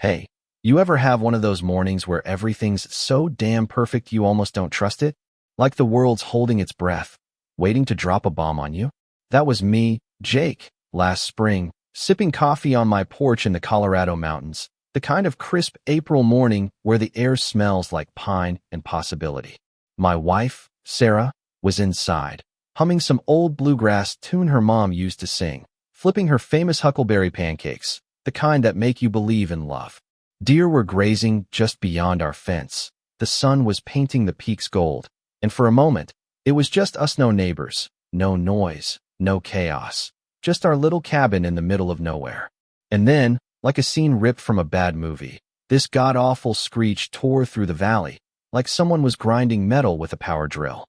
Hey, you ever have one of those mornings where everything's so damn perfect you almost don't trust it? Like the world's holding its breath, waiting to drop a bomb on you? That was me, Jake, last spring, sipping coffee on my porch in the Colorado mountains, the kind of crisp April morning where the air smells like pine and possibility. My wife, Sarah, was inside, humming some old bluegrass tune her mom used to sing, flipping her famous huckleberry pancakes, the kind that make you believe in love. Deer were grazing just beyond our fence. The sun was painting the peaks gold, and for a moment, it was just us, no neighbors, no noise, no chaos, just our little cabin in the middle of nowhere. And then, like a scene ripped from a bad movie, this god-awful screech tore through the valley, like someone was grinding metal with a power drill.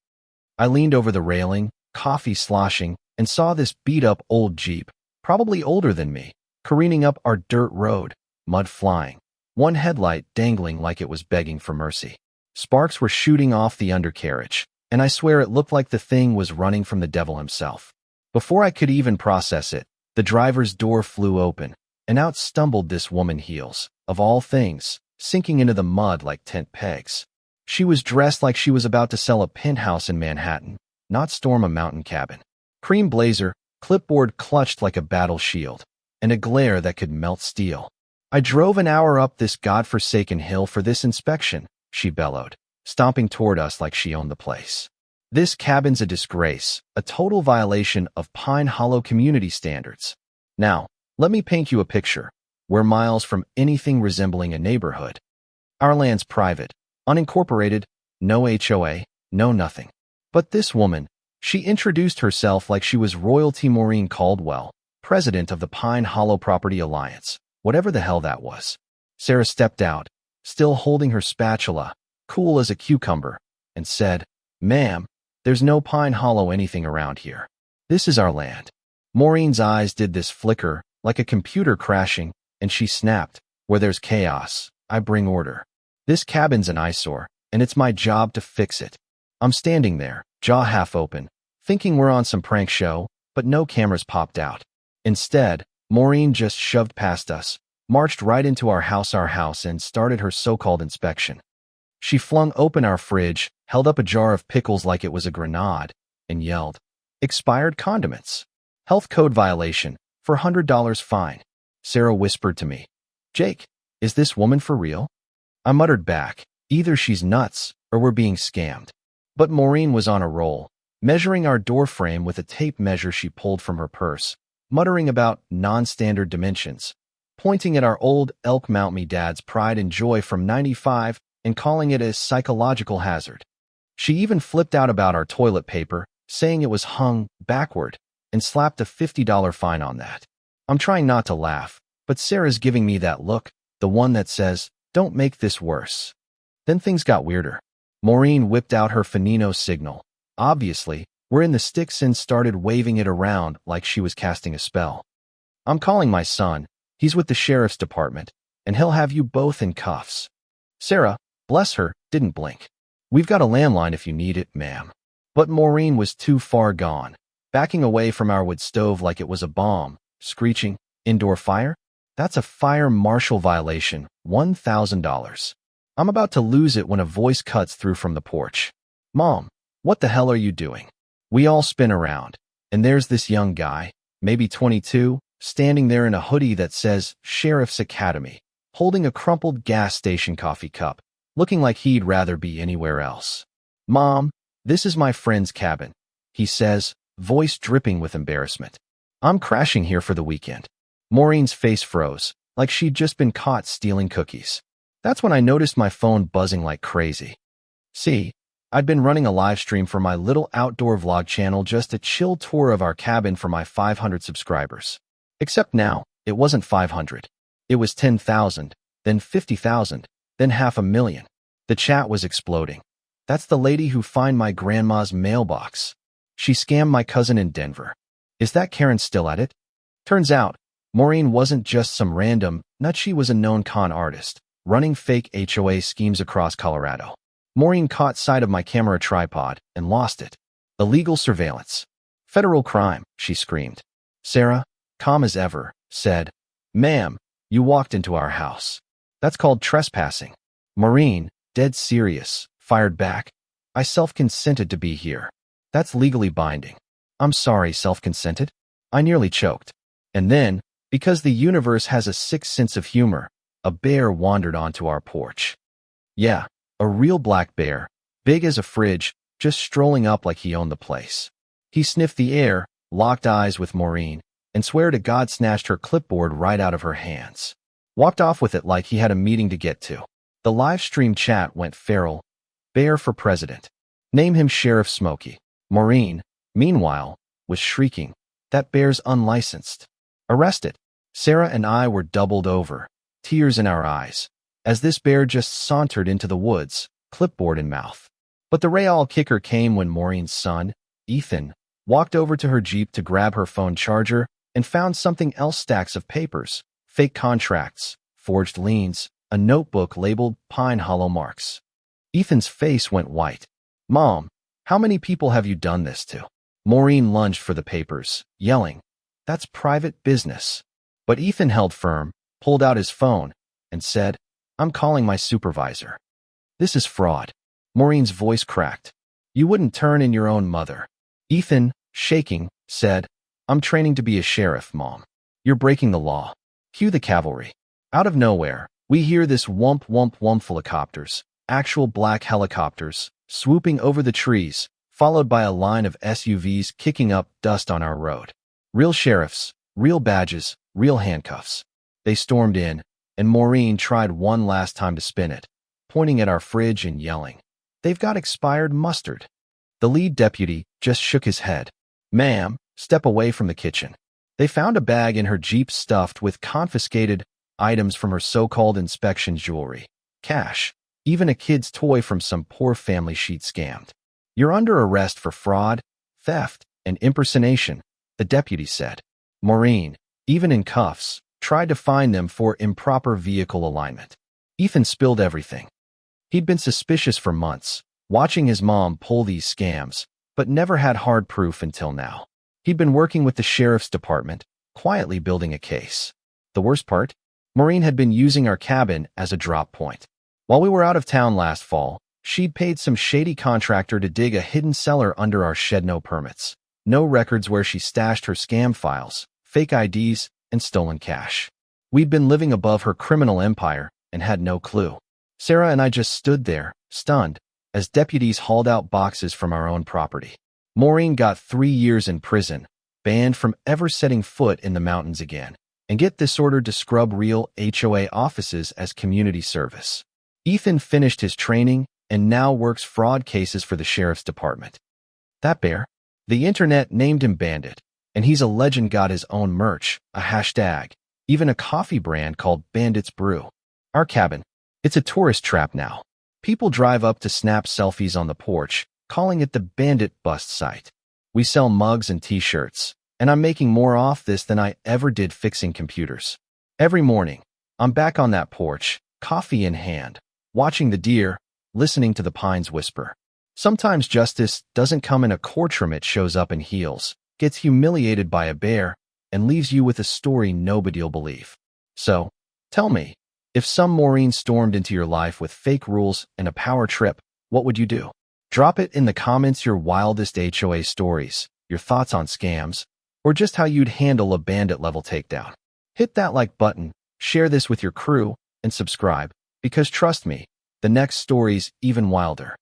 I leaned over the railing, coffee sloshing, and saw this beat-up old Jeep, probably older than me, careening up our dirt road, mud flying, one headlight dangling like it was begging for mercy. Sparks were shooting off the undercarriage, and I swear it looked like the thing was running from the devil himself. Before I could even process it, the driver's door flew open, and out stumbled this woman, heels, of all things, sinking into the mud like tent pegs. She was dressed like she was about to sell a penthouse in Manhattan, not storm a mountain cabin. Cream blazer, clipboard clutched like a battle shield, and a glare that could melt steel. "I drove an hour up this godforsaken hill for this inspection," she bellowed, stomping toward us like she owned the place. "This cabin's a disgrace, a total violation of Pine Hollow community standards. Now, let me paint you a picture. We're miles from anything resembling a neighborhood. Our land's private, unincorporated, no HOA, no nothing. But this woman, she introduced herself like she was royalty. Maureen Caldwell, president of the Pine Hollow Property Alliance, whatever the hell that was." Sarah stepped out, still holding her spatula, cool as a cucumber, and said, "Ma'am, there's no Pine Hollow anything around here. This is our land." Maureen's eyes did this flicker, like a computer crashing, and she snapped, "Where there's chaos, I bring order. This cabin's an eyesore, and it's my job to fix it." I'm standing there, jaw half open, thinking we're on some prank show, but no cameras popped out. Instead, Maureen just shoved past us, marched right into our house, and started her so-called inspection. She flung open our fridge, held up a jar of pickles like it was a grenade, and yelled, "Expired condiments. Health code violation, for $100 fine." Sarah whispered to me, "Jake, is this woman for real?" I muttered back, either she's nuts or we're being scammed. But Maureen was on a roll, measuring our door frame with a tape measure she pulled from her purse, muttering about non-standard dimensions, pointing at our old Elk Mount Me Dad's Pride and Joy from '95 and calling it a psychological hazard. She even flipped out about our toilet paper, saying it was hung backward, and slapped a $50 fine on that. I'm trying not to laugh, but Sarah's giving me that look, the one that says, "Don't make this worse." Then things got weirder. Maureen whipped out her Finino signal. Obviously, we're in the sticks, and started waving it around like she was casting a spell. "I'm calling my son. He's with the sheriff's department, and he'll have you both in cuffs." Sarah, bless her, didn't blink. "We've got a landline if you need it, ma'am." But Maureen was too far gone, backing away from our wood stove like it was a bomb, screeching, "Indoor fire? That's a fire marshal violation, $1,000. I'm about to lose it when a voice cuts through from the porch. "Mom, what the hell are you doing?" We all spin around, and there's this young guy, maybe 22, standing there in a hoodie that says Sheriff's Academy, holding a crumpled gas station coffee cup, looking like he'd rather be anywhere else. "Mom, this is my friend's cabin," he says, voice dripping with embarrassment. "I'm crashing here for the weekend." Maureen's face froze, like she'd just been caught stealing cookies. That's when I noticed my phone buzzing like crazy. See, I'd been running a live stream for my little outdoor vlog channel, just a chill tour of our cabin for my 500 subscribers. Except now, it wasn't 500. It was 10,000, then 50,000, then 500,000. The chat was exploding. "That's the lady who found my grandma's mailbox. She scammed my cousin in Denver. Is that Karen still at it?" Turns out, Maureen wasn't just some random nut. She was a known con artist, running fake HOA schemes across Colorado. Maureen caught sight of my camera tripod and lost it. "Illegal surveillance. Federal crime," she screamed. Sarah, calm as ever, said, "Ma'am, you walked into our house. That's called trespassing. Maureen, dead serious, fired back. I self-consented to be here. That's legally binding. I'm sorry, self-consented? I nearly choked. And then, because the universe has a sick sense of humor, a bear wandered onto our porch. Yeah, a real black bear, big as a fridge, just strolling up like he owned the place. He sniffed the air, locked eyes with Maureen, and swear to God snatched her clipboard right out of her hands. Walked off with it like he had a meeting to get to. The live stream chat went feral. Bear for president. Name him Sheriff Smokey. Maureen, meanwhile, was shrieking. That bear's unlicensed. Arrest it. Sarah and I were doubled over, tears in our eyes, as this bear just sauntered into the woods, clipboard in mouth. But the real kicker came when Maureen's son, Ethan, walked over to her Jeep to grab her phone charger and found something else: stacks of papers, fake contracts, forged liens, a notebook labeled Pine Hollow Marks. Ethan's face went white. Mom, how many people have you done this to? Maureen lunged for the papers, yelling, That's private business. But Ethan held firm, pulled out his phone, and said, I'm calling my supervisor. This is fraud. Maureen's voice cracked. You wouldn't turn in your own mother. Ethan, shaking, said, I'm training to be a sheriff, Mom. You're breaking the law. Cue the cavalry. Out of nowhere, we hear this whump whump whump helicopters, actual black helicopters, swooping over the trees, followed by a line of SUVs kicking up dust on our road. Real sheriffs, real badges, real handcuffs. They stormed in, and Maureen tried one last time to spin it, pointing at our fridge and yelling, They've got expired mustard. The lead deputy just shook his head. Ma'am, step away from the kitchen. They found a bag in her Jeep stuffed with confiscated items from her so-called inspection jewelry, cash, even a kid's toy from some poor family she'd scammed. You're under arrest for fraud, theft, and impersonation, the deputy said. Maureen, even in cuffs, tried to fine them for improper vehicle alignment. Ethan spilled everything. He'd been suspicious for months, watching his mom pull these scams, but never had hard proof until now. He'd been working with the sheriff's department, quietly building a case. The worst part? Maureen had been using our cabin as a drop point. While we were out of town last fall, she'd paid some shady contractor to dig a hidden cellar under our shed. No permits, no records where she stashed her scam files, fake IDs, and stolen cash. We'd been living above her criminal empire and had no clue. Sarah and I just stood there, stunned, as deputies hauled out boxes from our own property. Maureen got 3 years in prison, banned from ever setting foot in the mountains again, and get this order to scrub real HOA offices as community service. Ethan finished his training and now works fraud cases for the sheriff's department. That bear? The internet named him Bandit, and he's a legend. Got his own merch, a hashtag, even a coffee brand called Bandit's Brew. Our cabin, it's a tourist trap now. People drive up to snap selfies on the porch, calling it the Bandit Bust site. We sell mugs and t-shirts, and I'm making more off this than I ever did fixing computers. Every morning, I'm back on that porch, coffee in hand, watching the deer, listening to the pines whisper. Sometimes justice doesn't come in a courtroom. It shows up in heels, gets humiliated by a bear, and leaves you with a story nobody'll believe. So, tell me, if some Maureen stormed into your life with fake rules and a power trip, what would you do? Drop it in the comments, your wildest HOA stories, your thoughts on scams, or just how you'd handle a bandit-level takedown. Hit that like button, share this with your crew, and subscribe, because trust me, the next story's even wilder.